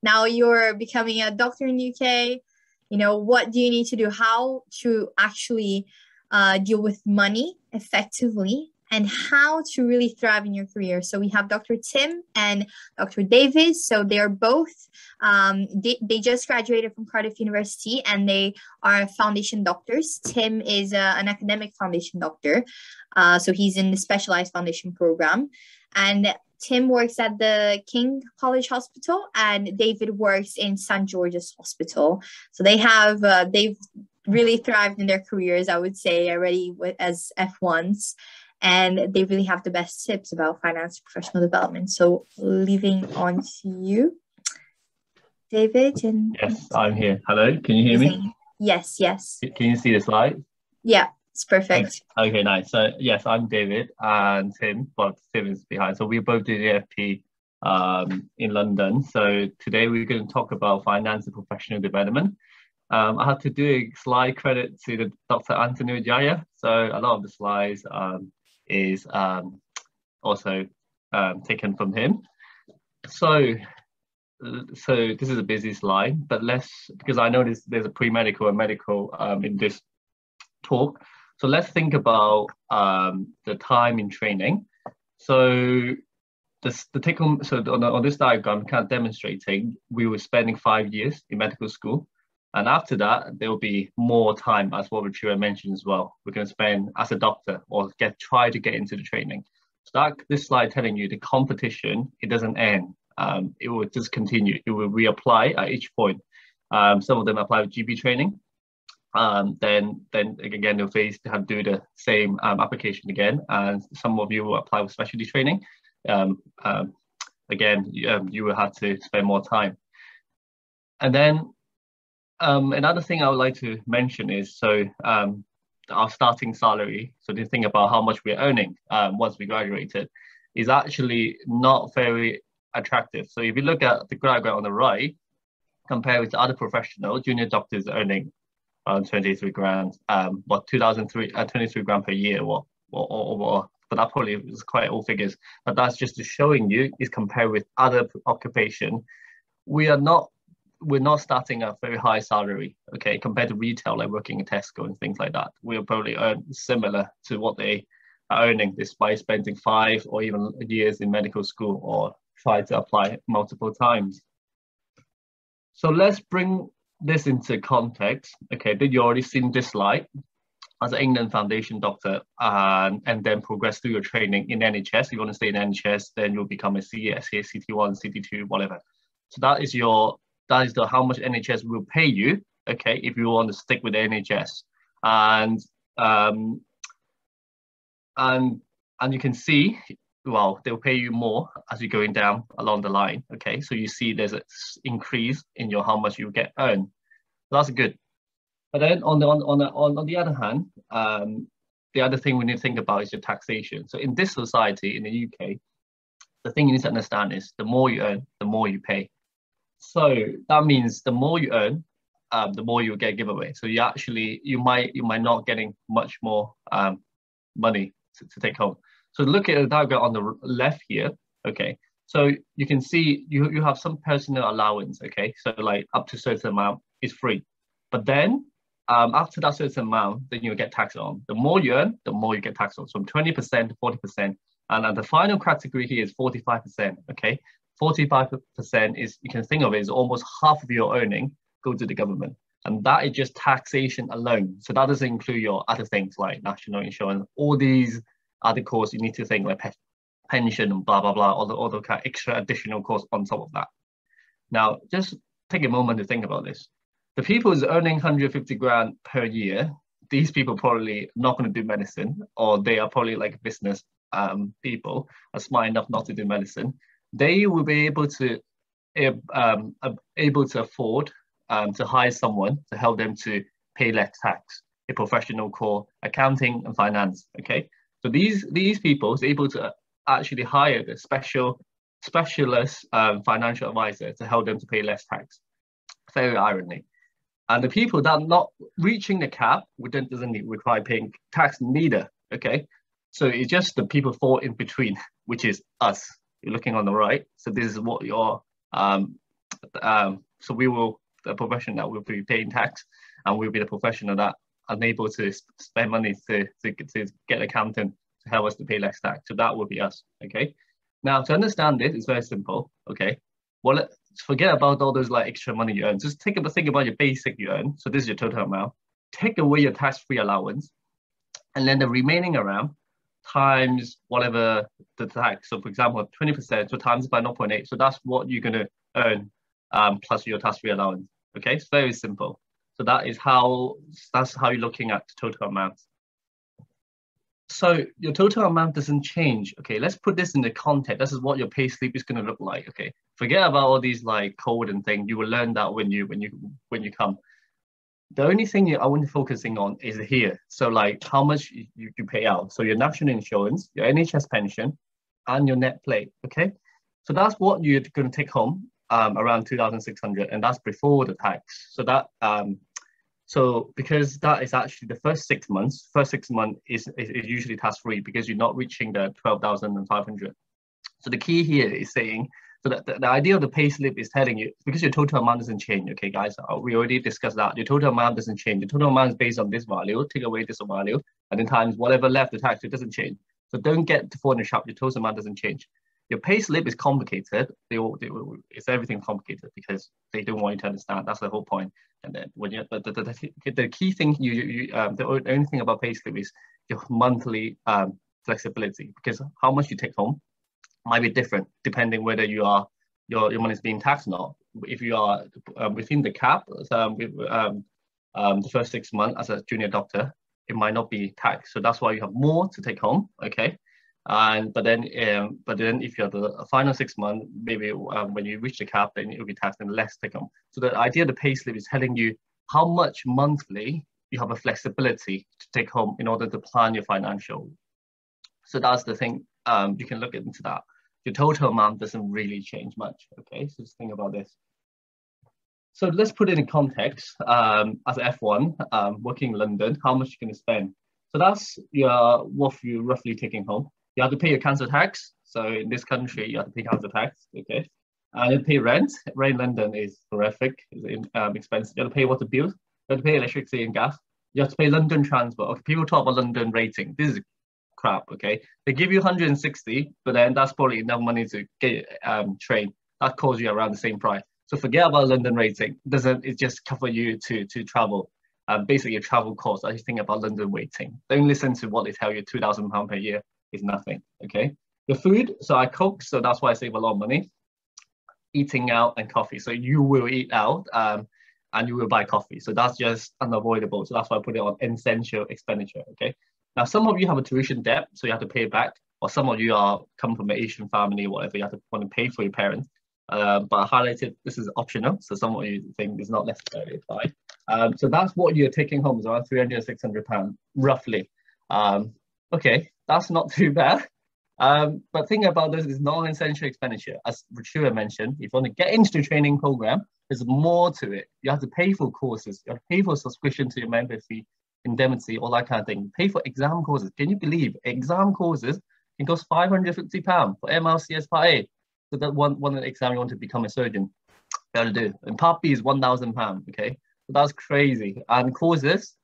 now you're becoming a doctor in UK. You know, what do you need to do? How to actually deal with money effectively and how to really thrive in your career. So we have Dr. Tim and Dr. David. So they are both, they just graduated from Cardiff University and they are foundation doctors. Tim is an academic foundation doctor. So he's in the specialized foundation program. And Tim works at the King College Hospital and David works in St. George's Hospital. So they have, they've really thrived in their careers, I would say, already as F1s. And they really have the best tips about finance and professional development. So leaving on to you, David. And yes, I'm here. Hello, can you hear me? Yes, yes. Can you see the slide? Yeah, it's perfect. Okay, nice. So yes, I'm David and Tim, but Tim is behind. So we both did AFP in London. So today we're going to talk about finance and professional development. I had to do a slide credit to the Dr. Anthony Ujaya. So a lot of the slides is also taken from him. So this is a busy slide, but because I know there's a pre-medical and medical in this talk. So let's think about the time in training. So the take home, so on this diagram, I'm kind of demonstrating we were spending 5 years in medical school. And after that, there will be more time, as what Richard mentioned as well. We're going to spend as a doctor or try to get into the training. So this slide telling you the competition, it doesn't end. It will just continue. It will reapply at each point. Some of them apply with GP training. Then again, they'll have to do the same application again. And some of you will apply with specialty training. Again, you will have to spend more time. And then another thing I would like to mention is, our starting salary, so the thing about how much we're earning once we graduated, is actually not very attractive. So if you look at the diagram on the right, compared with other professional, junior doctors earning around 23 grand, but 23 grand per year, or but that probably is quite old figures. But that's just showing you is compared with other occupation, we're not starting a very high salary, okay, compared to retail, like working in Tesco and things like that. We'll probably earn similar to what they are earning despite spending 5 or even years in medical school or try to apply multiple times. So let's bring this into context. Okay, did you already seen this slide? As an England foundation doctor and then progress through your training in NHS. If you want to stay in NHS, then you'll become a CA, CT1, CT2, whatever. So that is how much NHS will pay you, okay, if you want to stick with the NHS. And you can see, well, they'll pay you more as you're going down along the line, okay? So you see there's an increase in how much you get earned. So that's good. But then on the other hand, the other thing we need to think about is your taxation. So in this society, in the UK, the thing you need to understand is the more you earn, the more you pay. So that means the more you earn, the more you get giveaway. So you might not getting much more money to take home. So look at the diagram on the left here. Okay, so you can see you have some personal allowance. Okay, so like up to a certain amount is free, but then after that certain amount, then you get taxed on. The more you earn, the more you get taxed on. From 20% to 40%, and the final category here is 45%. Okay. 45% is, you can think of it as almost half of your earning go to the government. And that is just taxation alone. So that doesn't include your other things like national insurance, all these other costs you need to think like pension and blah, blah, blah, all the kind of extra additional costs on top of that. Now, just take a moment to think about this. The people who's earning 150 grand per year, these people probably not going to do medicine, or they are probably like business people are smart enough not to do medicine. They will be able to afford to hire someone to help them to pay less tax, a professional called accounting and finance. Okay, so these people is able to actually hire the specialist financial advisor to help them to pay less tax. Very irony. And the people that are not reaching the cap, doesn't require paying tax neither. Okay, so it's just the people fall in between, which is us. You're looking on the right. So this is what your So we will, the profession that will be paying tax, and we'll be the professional that unable to spend money to get an accountant to help us to pay less tax. So that will be us, okay? Now, to understand this, it's very simple, okay? Well, forget about all those like extra money you earn. Just think about your basic you earn. So this is your total amount. Take away your tax-free allowance, and then the remaining amount times whatever the tax. So for example, 20%, so times by 0.8. So that's what you're going to earn plus your tax-free allowance. Okay, it's very simple. So that's how you're looking at the total amount. So your total amount doesn't change. Okay, let's put this in the context. This is what your pay slip is going to look like. Okay, forget about all these like code and things. You will learn that when you come. The only thing I want to focusing on is here. So like how much you pay out. So your national insurance, your NHS pension, and your net pay. Okay, so that's what you're going to take home, around 2,600, and that's before the tax. So that so because that is actually the first 6 months. First 6 months is usually tax free because you're not reaching the 12,500. So the key here is saying. So the idea of the pay slip is telling you, because your total amount doesn't change, okay, guys, we already discussed that. Your total amount doesn't change. The total amount is based on this value, take away this value, and then times whatever left the tax, it doesn't change. So don't get to fall in the trap, your total amount doesn't change. Your pay slip is complicated. It's everything complicated because they don't want you to understand. That's the whole point. And then when you, the key thing, the only thing about pay slip is your monthly flexibility, because how much you take home might be different depending whether your money is being taxed or not. If you are within the cap, the first 6 months as a junior doctor, it might not be taxed. So that's why you have more to take home, okay? But then if you have the final 6 months, maybe when you reach the cap, then it will be taxed and less take home. So the idea of the pay slip is telling you how much monthly you have a flexibility to take home in order to plan your financial. So that's the thing. You can look into that. Your total amount doesn't really change much. Okay, so just think about this. So let's put it in context. As F1, working in London, how much you're going to spend? So that's what you're roughly taking home. You have to pay your council tax. So in this country, you have to pay council tax. Okay, and you pay rent. Rent in London is horrific. It's expensive. You have to pay water bills. You have to pay electricity and gas. You have to pay London transport. Okay, people talk about London rating. This is crap, okay? They give you 160, but then that's probably enough money to get train. That costs you around the same price. So forget about London rating. It just cover you to travel? Basically, your travel costs. I just think about London rating. Don't listen to what they tell you. £2,000 per year is nothing, okay? The food, so I cook, so that's why I save a lot of money. Eating out and coffee. So you will eat out and you will buy coffee. So that's just unavoidable. So that's why I put it on essential expenditure, okay? Now, some of you have a tuition debt, so you have to pay it back, or some of you come from an Asian family or whatever, you have to want to pay for your parents. But I highlighted this is optional, so some of you think it's not necessarily applied. So that's what you're taking home, is around £300, £600, roughly. Okay, that's not too bad. But think about this is non-essential expenditure. As Richard mentioned, if you want to get into the training program, there's more to it. You have to pay for courses, you have to pay for subscription to your member fee, indemnity, all that kind of thing. Pay for exam courses. Can you believe exam courses can cost £550 for MLCS Part A? So that one exam you want to become a surgeon, you have to do. And Part B is £1,000. Okay, so that's crazy. And courses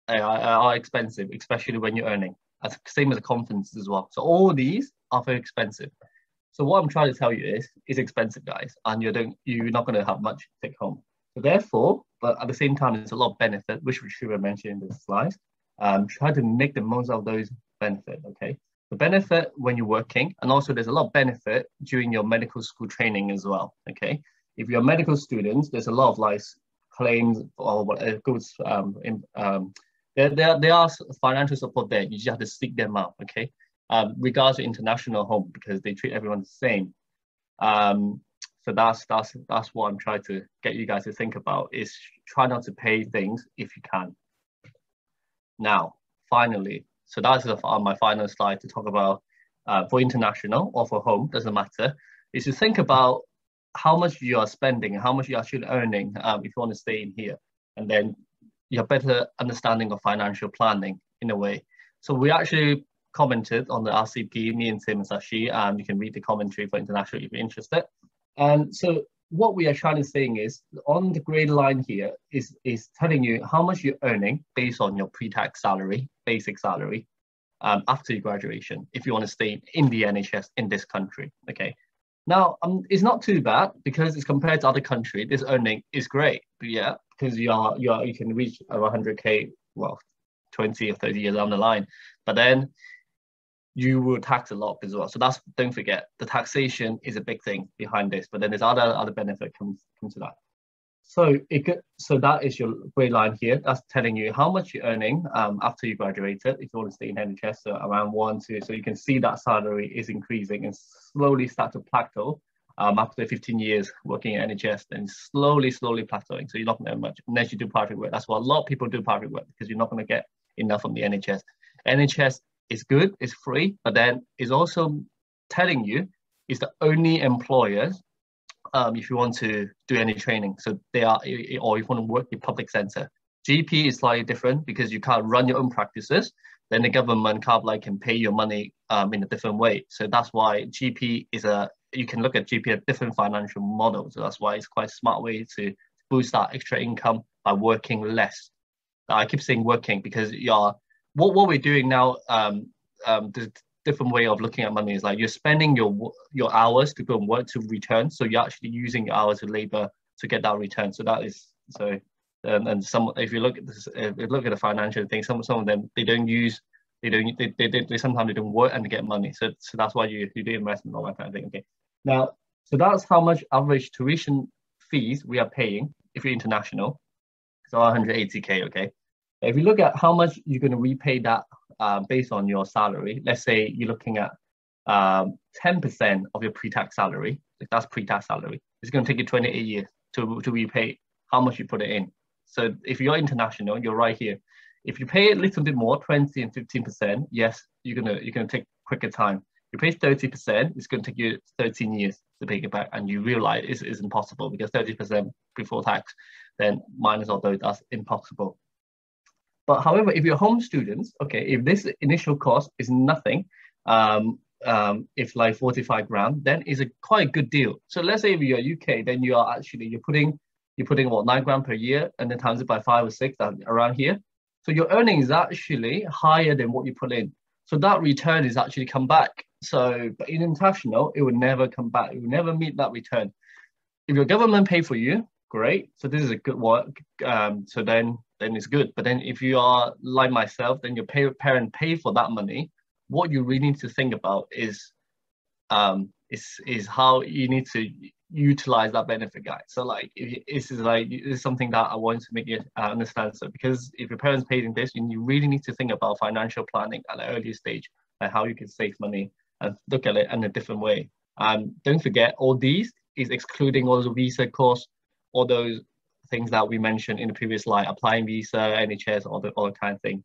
are expensive, especially when you're earning. That's same as a conference as well. So all these are very expensive. So what I'm trying to tell you is it's expensive, guys, and you're not going to have much take home. So therefore, but at the same time, there's a lot of benefit, which we should have mentioned in the slides. Try to make the most of those benefits, okay? The benefit when you're working, and also there's a lot of benefit during your medical school training as well, okay? If you're a medical student, there's a lot of like claims or whatever goods. There are financial support there. You just have to seek them out, okay? Regards to international home, because they treat everyone the same. So that's what I'm trying to get you guys to think about, is try not to pay things if you can. Now, finally, so that's my final slide to talk about for international or for home, doesn't matter, is to think about how much you are spending and how much you're actually earning if you want to stay in here. And then you have better understanding of financial planning in a way. So we actually commented on the RCP, me and Tim and Sashi, and you can read the commentary for international if you're interested. And so what we are trying to say is on the grey line here is telling you how much you're earning based on your pre-tax salary, basic salary, after your graduation, if you want to stay in the NHS in this country. Okay. Now, it's not too bad because it's compared to other countries. This earning is great, but yeah, because you can reach over 100k, well, 20 or 30 years down the line, but then you will tax a lot as well. So don't forget, the taxation is a big thing behind this. But then there's other benefit comes to that. So that is your grey line here. That's telling you how much you're earning after you graduated. If you want to stay in NHS, so around 1, 2. So you can see that salary is increasing and slowly start to plateau after 15 years working in NHS, then slowly plateauing. So you're not going to earn much unless you do private work. That's why a lot of people do private work, because you're not going to get enough from the NHS. NHS is good, it's free, but then it's also telling you it's the only employers if you want to do any training. So they are, or if you want to work in public sector. GP is slightly different because you can't run your own practices. Then the government can pay your money in a different way. So that's why GP you can look at GP at different financial models. So that's why it's quite a smart way to boost that extra income by working less. I keep saying working because what we're doing now, the different way of looking at money is like you're spending your hours to go and work to return. So you're actually using your hours of labor to get that return. So that is so. And some, if you look at this, if you look at the financial thing, some of them they sometimes don't work and they get money. So that's why you do investment, all that kind of thing. Okay. Now, so that's how much average tuition fees we are paying if you're international. So 180k. Okay. If you look at how much you're going to repay that based on your salary, let's say you're looking at 10% of your pre-tax salary. That's pre-tax salary. It's going to take you 28 years to repay how much you put it in. So if you're international, you're right here. If you pay a little bit more, 20 and 15%, yes, you're gonna take quicker time. You pay 30%, it's going to take you 13 years to pay it back, and you realize it's impossible because 30% before tax, then minus all those, that's impossible. But however, if you're home students, okay, if this initial cost is nothing, if like 45 grand, then it's quite a good deal. So let's say if you're UK, then you're putting what, 9 grand per year, and then times it by 5 or 6 around here. So your earnings is actually higher than what you put in. So that return is actually come back. So, but in international, it would never come back. It would never meet that return. If your government pay for you, great. So this is a good work. So then it's good. But then if you are like myself, then your parent pay for that money. What you really need to think about is how you need to utilize that benefit, guys. So like, this is something that I want to make you understand. So because if your parents paid in this, you really need to think about financial planning at an early stage and how you can save money and look at it in a different way. Don't forget, all these is excluding all the visa costs, all those things that we mentioned in the previous slide, applying visa, NHS, all the kind of thing.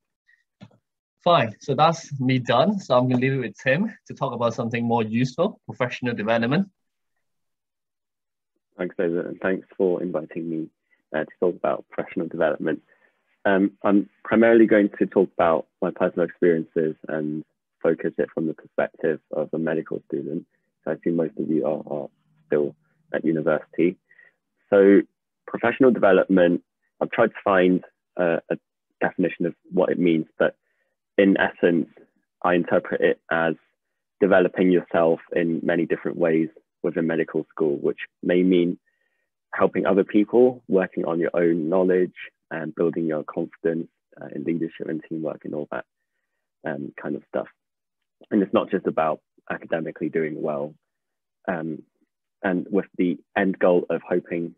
Fine, so that's me done. So I'm going to leave it with Tim to talk about something more useful, professional development. Thanks, David, and thanks for inviting me to talk about professional development. I'm primarily going to talk about my personal experiences and focus it from the perspective of a medical student. So I assume most of you are still at university. So professional development, I've tried to find a definition of what it means, but in essence, I interpret it as developing yourself in many different ways within medical school, which may mean helping other people, working on your own knowledge and building your confidence in leadership and teamwork and all that kind of stuff. And it's not just about academically doing well, and with the end goal of hoping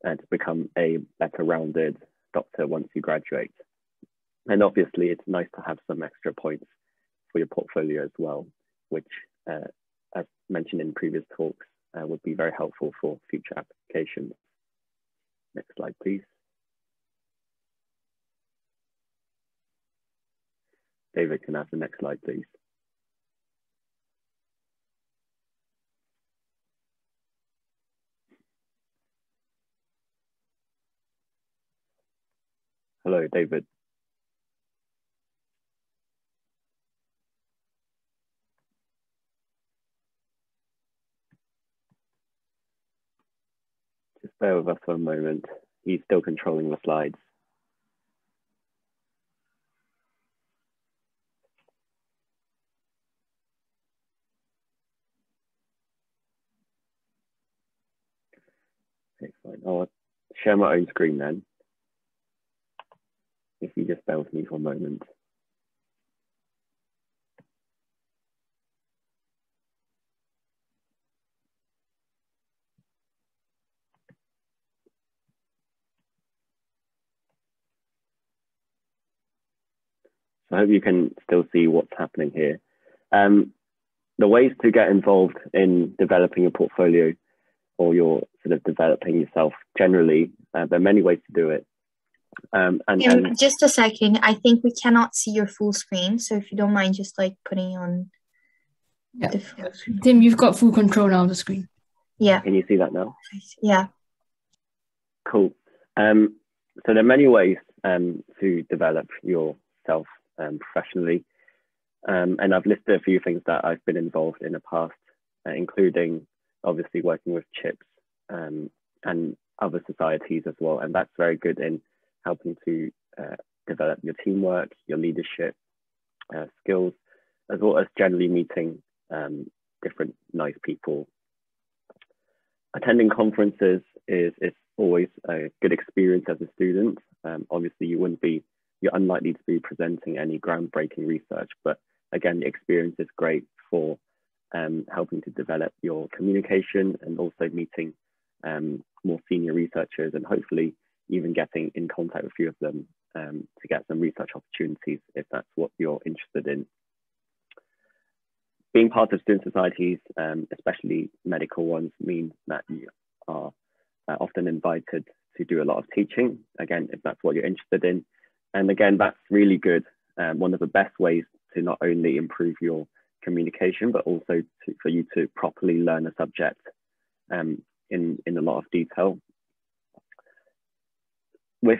to become a better rounded doctor once you graduate. And obviously it's nice to have some extra points for your portfolio as well, which as mentioned in previous talks would be very helpful for future applications. Next slide, please. David, can I have the next slide, please? Hello, David. bear with us for a moment. He's still controlling the slides. Okay, fine. I'll share my own screen then. If you just bear with me for a moment. So I hope you can still see what's happening here. The ways to get involved in developing a portfolio, or you're sort of developing yourself generally, there are many ways to do it. And just a second, I think we cannot see your full screen. So if you don't mind just like putting on the full screen. Tim, you've got full control now of the screen. Yeah. Can you see that now? Yeah. Cool. So there are many ways to develop yourself professionally. And I've listed a few things that I've been involved in the past, including obviously working with CHIPS and other societies as well. And that's very good in helping to develop your teamwork, your leadership skills, as well as generally meeting different nice people. Attending conferences is always a good experience as a student. Obviously, you're unlikely to be presenting any groundbreaking research, but again, the experience is great for helping to develop your communication and also meeting more senior researchers and hopefully even getting in contact with a few of them to get some research opportunities if that's what you're interested in. Being part of student societies, especially medical ones, means that you are often invited to do a lot of teaching, again, if that's what you're interested in. And again, that's really good. One of the best ways to not only improve your communication, but also for you to properly learn a subject in a lot of detail. With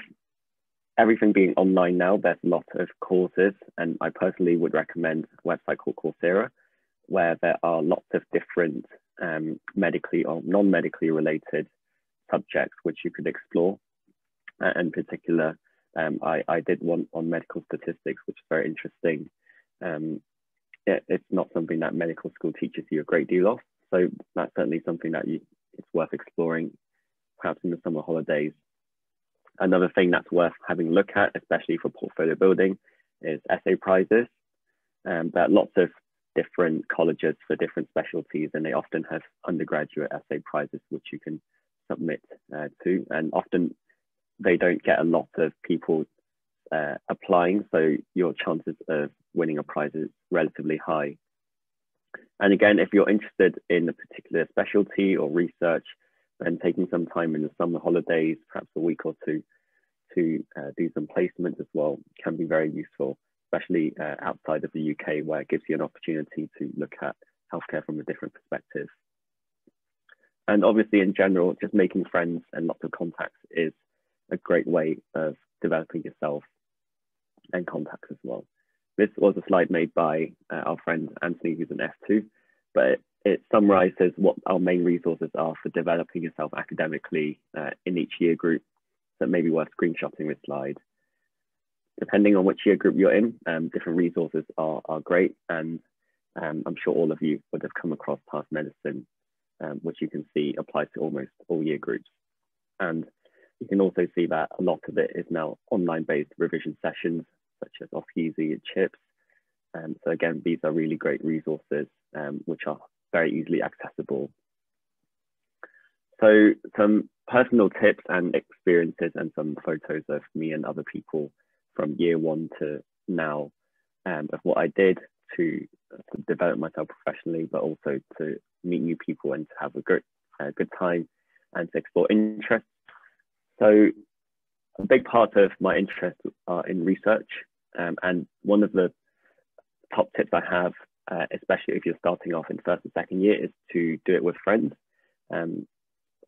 everything being online now, there's a lot of courses, and I personally would recommend a website called Coursera, where there are lots of different medically or non-medically related subjects which you could explore. In particular, I did one on medical statistics, which is very interesting. It's not something that medical school teaches you a great deal of, so that's certainly something that it's worth exploring, perhaps in the summer holidays. Another thing that's worth having a look at, especially for portfolio building, is essay prizes. There are lots of different colleges for different specialties, and they often have undergraduate essay prizes which you can submit to, and often they don't get a lot of people applying, so your chances of winning a prize is relatively high. And again, if you're interested in a particular specialty or research, then taking some time in the summer holidays, perhaps a week or two, to do some placements as well can be very useful, especially outside of the UK, where it gives you an opportunity to look at healthcare from a different perspective. And obviously, in general, just making friends and lots of contacts is a great way of developing yourself and contacts as well. This was a slide made by our friend Anthony, who's an F2, but it summarizes what our main resources are for developing yourself academically in each year group. So it may be worth screenshotting this slide. Depending on which year group you're in, different resources are great. And I'm sure all of you would have come across past medicine, which you can see applies to almost all year groups. And you can also see that a lot of it is now online-based revision sessions, such as OFGeezy and CHIPS. So again, these are really great resources, which are very easily accessible. So some personal tips and experiences and some photos of me and other people from year one to now, of what I did to develop myself professionally, but also to meet new people and to have a good time and to explore interests. So a big part of my interests are in research, and one of the top tips I have, especially if you're starting off in first and second year, is to do it with friends,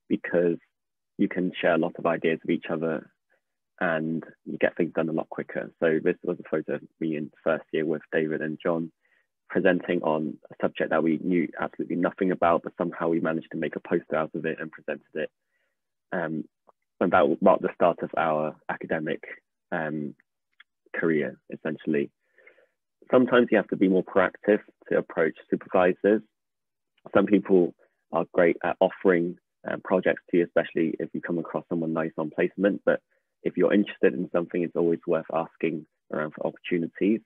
because you can share a lot of ideas with each other and you get things done a lot quicker. So this was a photo of me in first year with David and John, presenting on a subject that we knew absolutely nothing about, but somehow we managed to make a poster out of it and presented it. and that marked the start of our academic career, essentially. Sometimes you have to be more proactive to approach supervisors. Some people are great at offering projects to you, especially if you come across someone nice on placement. But if you're interested in something, it's always worth asking around for opportunities.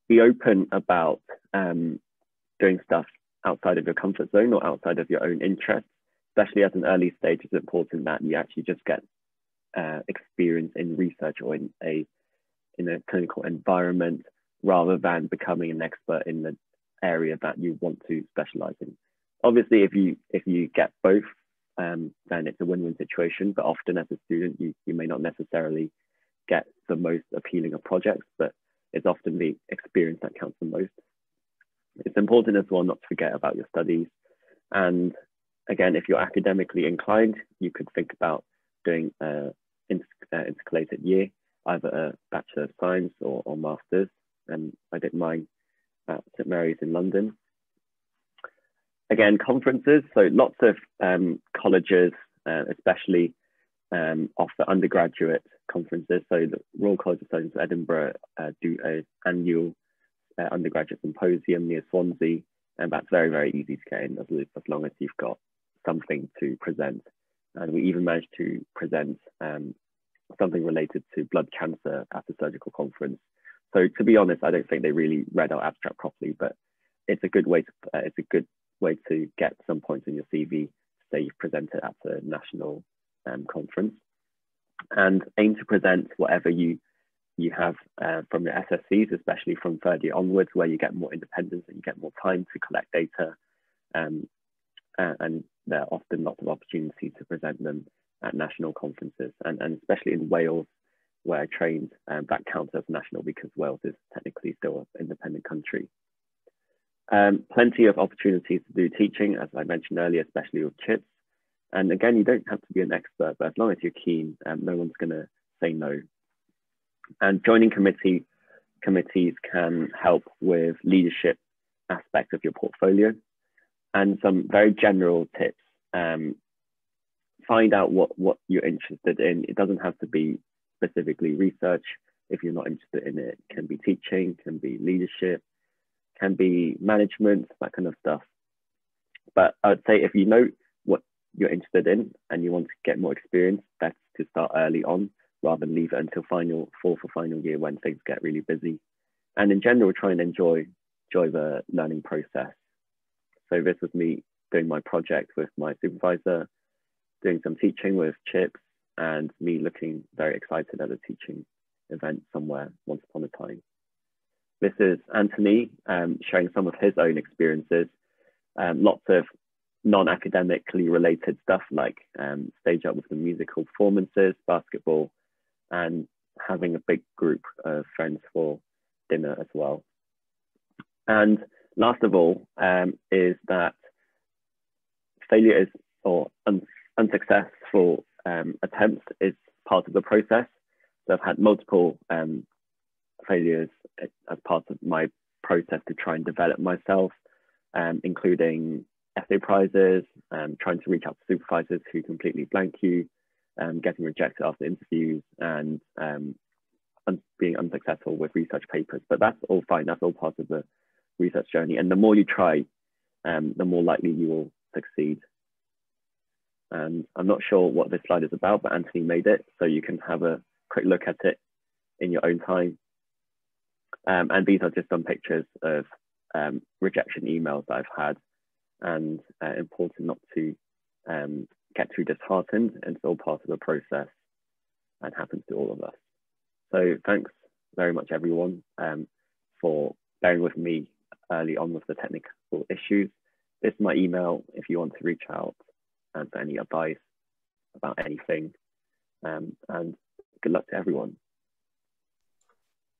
Be open about doing stuff outside of your comfort zone or outside of your own interests, especially at an early stage. It's important that you actually just get experience in research or in a clinical environment, rather than becoming an expert in the area that you want to specialize in. Obviously, if you get both, then it's a win-win situation. But often as a student, you may not necessarily get the most appealing of projects, but it's often the experience that counts the most. It's important as well not to forget about your studies. And again, if you're academically inclined, you could think about doing an intercalated year, either a Bachelor of Science or Master's. And I did mine at St Mary's in London. Again, conferences. So lots of colleges, especially offer undergraduate conferences. So the Royal College of Surgeons of Edinburgh do an annual undergraduate symposium near Swansea, and that's very, very easy to get in as long as you've got something to present. And we even managed to present something related to blood cancer at the surgical conference. So to be honest, I don't think they really read our abstract properly, but it's a good way to get some points in your CV to say you've presented at a national conference. And aim to present whatever you have from your SSCs, especially from third year onwards, where you get more independence and you get more time to collect data. And there are often lots of opportunities to present them at national conferences, and especially in Wales, where I trained, that counts as national because Wales is technically still an independent country. Plenty of opportunities to do teaching, as I mentioned earlier, especially with CHIPS. And again, you don't have to be an expert, but as long as you're keen, no one's going to say no. And joining committees can help with leadership aspects of your portfolio. And some very general tips. Find out what you're interested in. It doesn't have to be specifically research. If you're not interested in it, it can be teaching, can be leadership, can be management, that kind of stuff. But I would say if you know what you're interested in and you want to get more experience, best to start early on rather than leave it until fourth or final year when things get really busy. And in general, try and enjoy the learning process. So this was me doing my project with my supervisor, doing some teaching with CHIPS, and me looking very excited at a teaching event somewhere once upon a time. This is Anthony sharing some of his own experiences, lots of non-academically related stuff like stage up with the musical performances, basketball, and having a big group of friends for dinner as well. And last of all is that failure or unsuccessful attempts is part of the process. So I've had multiple failures as part of my process to try and develop myself, including essay prizes, trying to reach out to supervisors who completely blank you, getting rejected after interviews, and being unsuccessful with research papers. But that's all fine. That's all part of the research journey. And the more you try, the more likely you will succeed. And I'm not sure what this slide is about, but Anthony made it, so you can have a quick look at it in your own time. And these are just some pictures of rejection emails that I've had, and important not to get too disheartened. It's all part of the process and happens to all of us. So thanks very much, everyone, for bearing with me early on with the technical issues. This is my email if you want to reach out for any advice about anything. And good luck to everyone.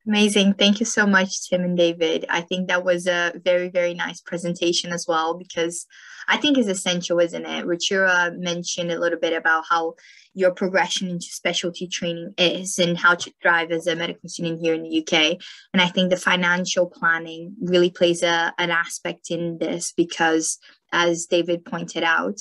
Amazing. Thank you so much, Tim and David. I think that was a very, very nice presentation as well, because I think it's essential, isn't it? Ruchira mentioned a little bit about how your progression into specialty training is and how to thrive as a medical student here in the UK. And I think the financial planning really plays an aspect in this, because as David pointed out,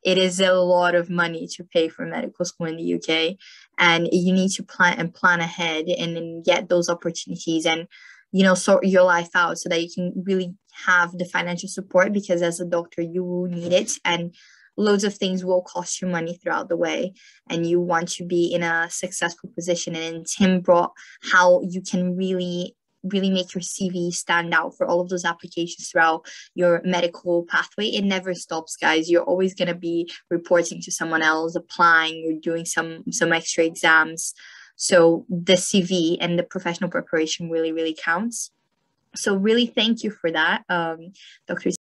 it is a lot of money to pay for medical school in the UK, and you need to plan ahead and then get those opportunities and, you know, sort your life out so that you can really have the financial support, because as a doctor you will need it, and loads of things will cost you money throughout the way, and you want to be in a successful position. And Tim brought how you can really make your CV stand out for all of those applications throughout your medical pathway. It never stops, guys. You're always going to be reporting to someone else, applying, you're doing some extra exams. So the CV and the professional preparation really counts. So really thank you for that, Dr.